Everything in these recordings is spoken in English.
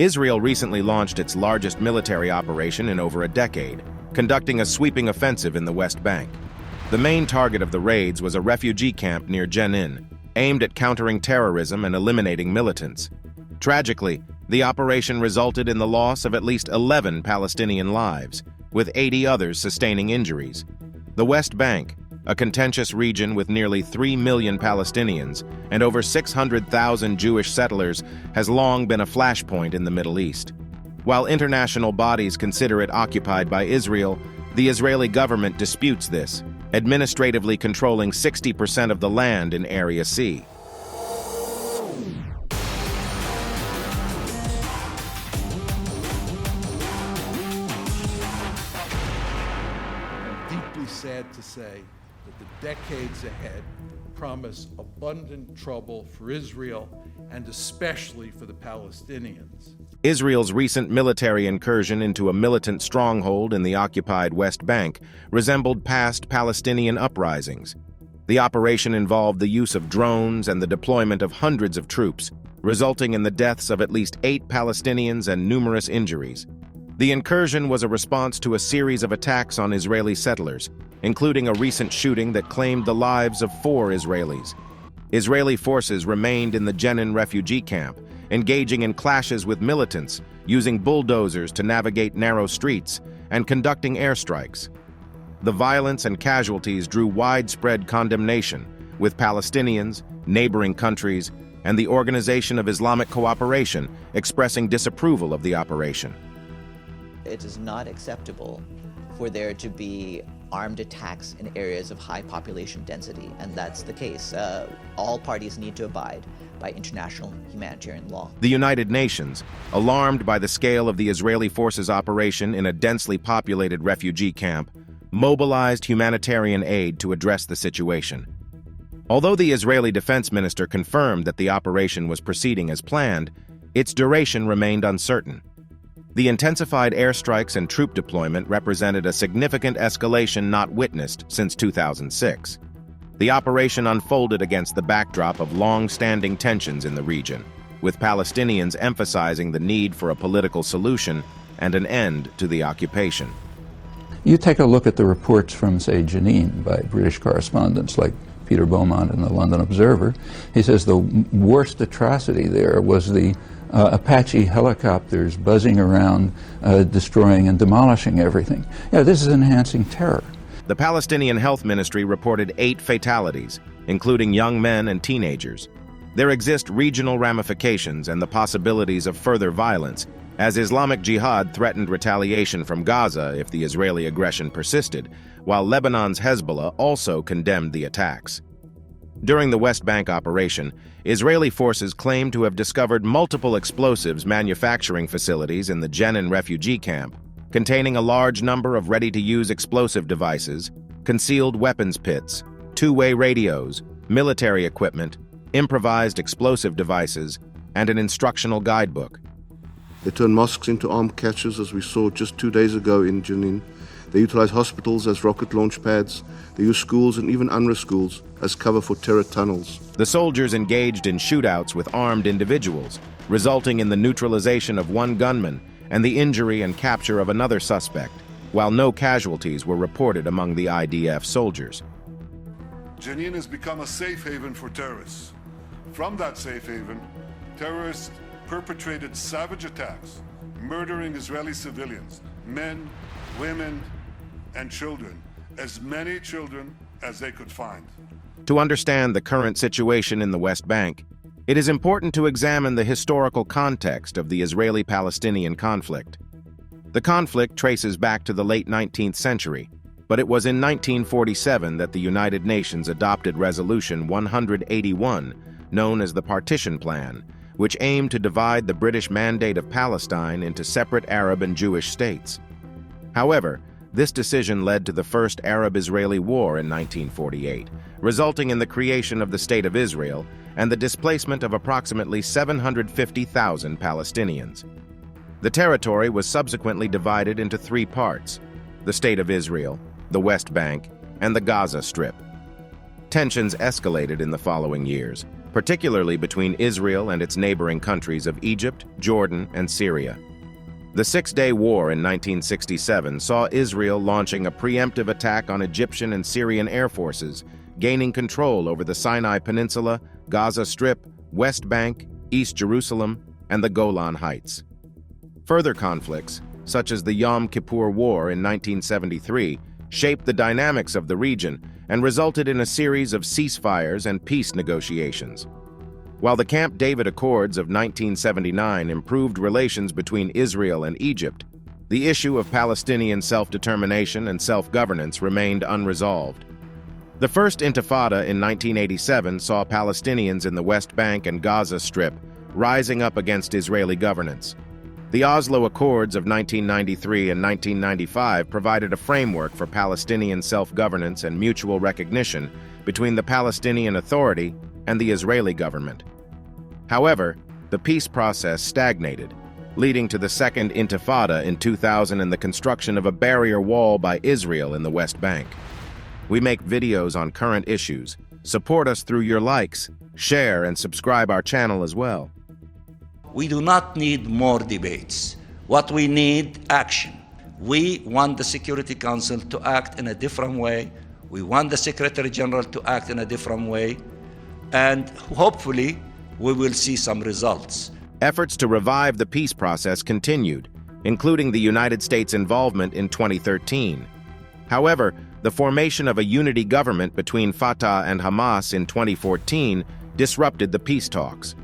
Israel recently launched its largest military operation in over a decade, conducting a sweeping offensive in the West Bank. The main target of the raids was a refugee camp near Jenin, aimed at countering terrorism and eliminating militants. Tragically, the operation resulted in the loss of at least 11 Palestinian lives, with 80 others sustaining injuries. The West Bank, a contentious region with nearly 3 million Palestinians and over 600,000 Jewish settlers, has long been a flashpoint in the Middle East. While international bodies consider it occupied by Israel, the Israeli government disputes this, administratively controlling 60% of the land in Area C. I'm deeply sad to say that the decades ahead promise abundant trouble for Israel and especially for the Palestinians. Israel's recent military incursion into a militant stronghold in the occupied West Bank resembled past Palestinian uprisings. The operation involved the use of drones and the deployment of hundreds of troops, resulting in the deaths of at least 8 Palestinians and numerous injuries. The incursion was a response to a series of attacks on Israeli settlers, including a recent shooting that claimed the lives of 4 Israelis. Israeli forces remained in the Jenin refugee camp, engaging in clashes with militants, using bulldozers to navigate narrow streets, and conducting airstrikes. The violence and casualties drew widespread condemnation, with Palestinians, neighboring countries, and the Organization of Islamic Cooperation expressing disapproval of the operation. It is not acceptable for there to be armed attacks in areas of high population density, and that's the case. All parties need to abide by international humanitarian law. The United Nations, alarmed by the scale of the Israeli forces' operation in a densely populated refugee camp, mobilized humanitarian aid to address the situation. Although the Israeli defense minister confirmed that the operation was proceeding as planned, its duration remained uncertain. The intensified airstrikes and troop deployment represented a significant escalation not witnessed since 2006. The operation unfolded against the backdrop of long-standing tensions in the region, with Palestinians emphasizing the need for a political solution and an end to the occupation. You take a look at the reports from, say, Jenin by British correspondents like Peter Beaumont in the London Observer. He says the worst atrocity there was the Apache helicopters buzzing around, destroying and demolishing everything. Yeah, this is enhancing terror. The Palestinian Health Ministry reported 8 fatalities, including young men and teenagers. There exist regional ramifications and the possibilities of further violence, as Islamic Jihad threatened retaliation from Gaza if the Israeli aggression persisted, while Lebanon's Hezbollah also condemned the attacks. During the West Bank operation, Israeli forces claimed to have discovered multiple explosives manufacturing facilities in the Jenin refugee camp, containing a large number of ready-to-use explosive devices, concealed weapons pits, two-way radios, military equipment, improvised explosive devices, and an instructional guidebook. They turn mosques into armed catches, as we saw just 2 days ago in Jenin. They utilize hospitals as rocket launch pads. They use schools and even UNRWA schools as cover for terror tunnels. The soldiers engaged in shootouts with armed individuals, resulting in the neutralization of one gunman and the injury and capture of another suspect, while no casualties were reported among the IDF soldiers. Jenin has become a safe haven for terrorists. From that safe haven, terrorists perpetrated savage attacks, murdering Israeli civilians, men, women, and children, as many children as they could find. To understand the current situation in the West Bank, it is important to examine the historical context of the Israeli-Palestinian conflict. The conflict traces back to the late 19th century, but it was in 1947 that the United Nations adopted Resolution 181, known as the Partition Plan, which aimed to divide the British Mandate of Palestine into separate Arab and Jewish states. However, this decision led to the First Arab-Israeli War in 1948, resulting in the creation of the State of Israel and the displacement of approximately 750,000 Palestinians. The territory was subsequently divided into 3 parts: the State of Israel, the West Bank, and the Gaza Strip. Tensions escalated in the following years, particularly between Israel and its neighboring countries of Egypt, Jordan, and Syria. The Six-Day War in 1967 saw Israel launching a preemptive attack on Egyptian and Syrian air forces, gaining control over the Sinai Peninsula, Gaza Strip, West Bank, East Jerusalem, and the Golan Heights. Further conflicts, such as the Yom Kippur War in 1973, shaped the dynamics of the region and resulted in a series of ceasefires and peace negotiations. While the Camp David Accords of 1979 improved relations between Israel and Egypt, the issue of Palestinian self-determination and self-governance remained unresolved. The First Intifada in 1987 saw Palestinians in the West Bank and Gaza Strip rising up against Israeli governance. The Oslo Accords of 1993 and 1995 provided a framework for Palestinian self-governance and mutual recognition between the Palestinian Authority and the Israeli government. However, the peace process stagnated, leading to the Second Intifada in 2000 and the construction of a barrier wall by Israel in the West Bank. We make videos on current issues. Support us through your likes, share, and subscribe our channel as well. We do not need more debates. What we need, action. We want the Security Council to act in a different way. We want the Secretary General to act in a different way. And hopefully, we will see some results. Efforts to revive the peace process continued, including the United States' involvement in 2013. However, the formation of a unity government between Fatah and Hamas in 2014 disrupted the peace talks.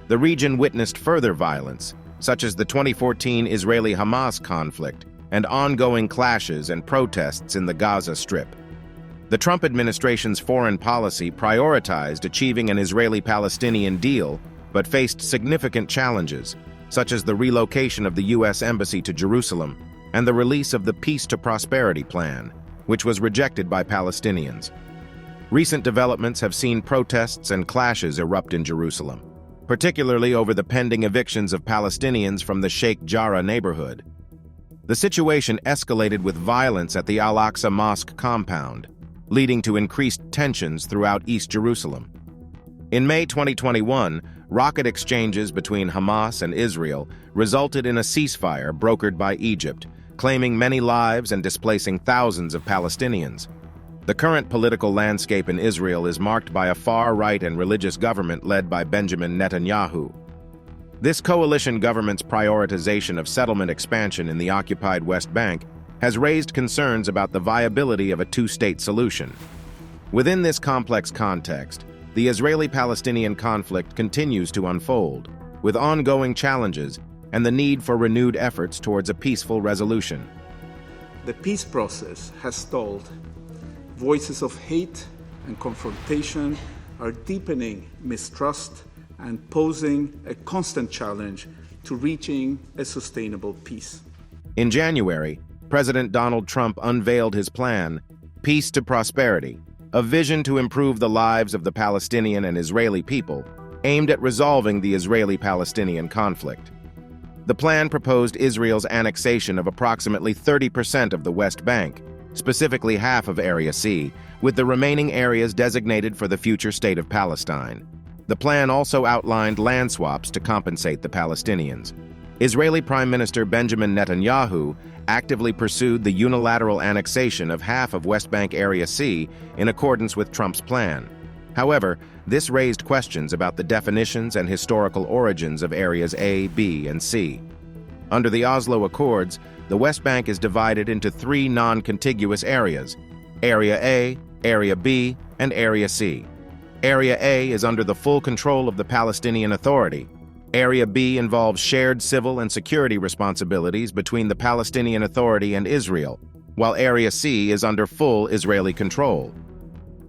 The region witnessed further violence, such as the 2014 Israeli-Hamas conflict and ongoing clashes and protests in the Gaza Strip. The Trump administration's foreign policy prioritized achieving an Israeli-Palestinian deal, but faced significant challenges, such as the relocation of the U.S. Embassy to Jerusalem and the release of the Peace to Prosperity Plan, which was rejected by Palestinians. Recent developments have seen protests and clashes erupt in Jerusalem, particularly over the pending evictions of Palestinians from the Sheikh Jarrah neighborhood. The situation escalated with violence at the Al-Aqsa Mosque compound, leading to increased tensions throughout East Jerusalem. In May 2021, rocket exchanges between Hamas and Israel resulted in a ceasefire brokered by Egypt, claiming many lives and displacing thousands of Palestinians. The current political landscape in Israel is marked by a far-right and religious government led by Benjamin Netanyahu. This coalition government's prioritization of settlement expansion in the occupied West Bank has raised concerns about the viability of a two-state solution. Within this complex context, the Israeli-Palestinian conflict continues to unfold, with ongoing challenges and the need for renewed efforts towards a peaceful resolution. The peace process has stalled. Voices of hate and confrontation are deepening mistrust and posing a constant challenge to reaching a sustainable peace. In January, President Donald Trump unveiled his plan, Peace to Prosperity, a vision to improve the lives of the Palestinian and Israeli people, aimed at resolving the Israeli-Palestinian conflict. The plan proposed Israel's annexation of approximately 30% of the West Bank, specifically half of Area C, with the remaining areas designated for the future state of Palestine. The plan also outlined land swaps to compensate the Palestinians. Israeli Prime Minister Benjamin Netanyahu actively pursued the unilateral annexation of half of West Bank Area C in accordance with Trump's plan. However, this raised questions about the definitions and historical origins of Areas A, B, and C. Under the Oslo Accords, the West Bank is divided into three non-contiguous areas: Area A, Area B, and Area C. Area A is under the full control of the Palestinian Authority. Area B involves shared civil and security responsibilities between the Palestinian Authority and Israel, while Area C is under full Israeli control.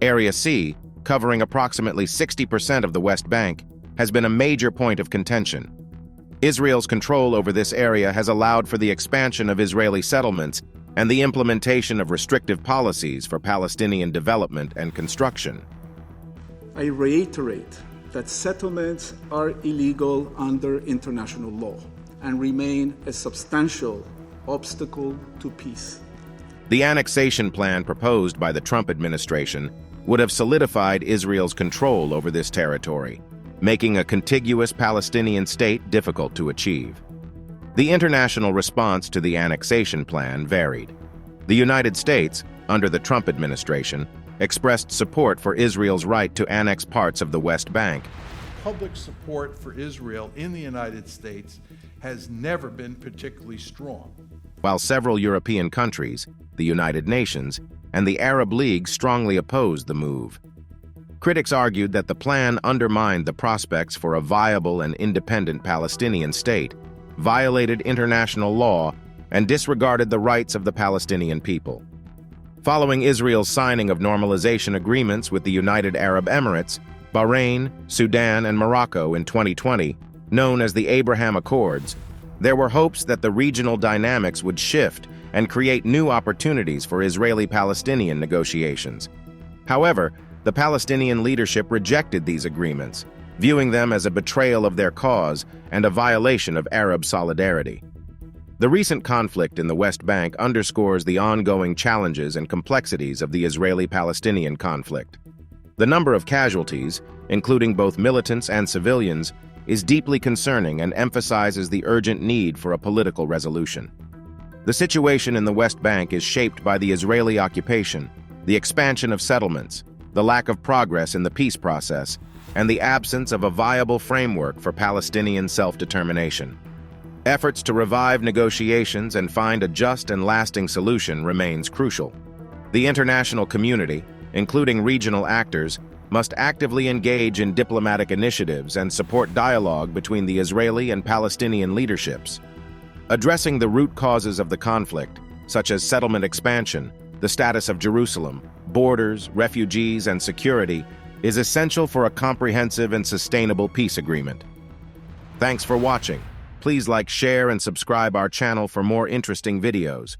Area C, covering approximately 60% of the West Bank, has been a major point of contention. Israel's control over this area has allowed for the expansion of Israeli settlements and the implementation of restrictive policies for Palestinian development and construction. I reiterate that settlements are illegal under international law and remain a substantial obstacle to peace. The annexation plan proposed by the Trump administration would have solidified Israel's control over this territory, making a contiguous Palestinian state difficult to achieve. The international response to the annexation plan varied. The United States, under the Trump administration, expressed support for Israel's right to annex parts of the West Bank. Public support for Israel in the United States has never been particularly strong. While several European countries, the United Nations, and the Arab League strongly opposed the move. Critics argued that the plan undermined the prospects for a viable and independent Palestinian state, violated international law, and disregarded the rights of the Palestinian people. Following Israel's signing of normalization agreements with the United Arab Emirates, Bahrain, Sudan, and Morocco in 2020, known as the Abraham Accords, there were hopes that the regional dynamics would shift and create new opportunities for Israeli-Palestinian negotiations. However, the Palestinian leadership rejected these agreements, viewing them as a betrayal of their cause and a violation of Arab solidarity. The recent conflict in the West Bank underscores the ongoing challenges and complexities of the Israeli-Palestinian conflict. The number of casualties, including both militants and civilians, is deeply concerning and emphasizes the urgent need for a political resolution. The situation in the West Bank is shaped by the Israeli occupation, the expansion of settlements, the lack of progress in the peace process, and the absence of a viable framework for Palestinian self-determination. Efforts to revive negotiations and find a just and lasting solution remains crucial. The international community, including regional actors, must actively engage in diplomatic initiatives and support dialogue between the Israeli and Palestinian leaderships. Addressing the root causes of the conflict, such as settlement expansion, the status of Jerusalem, borders, refugees, and security, is essential for a comprehensive and sustainable peace agreement. Thanks for watching. Please like, share, and subscribe our channel for more interesting videos.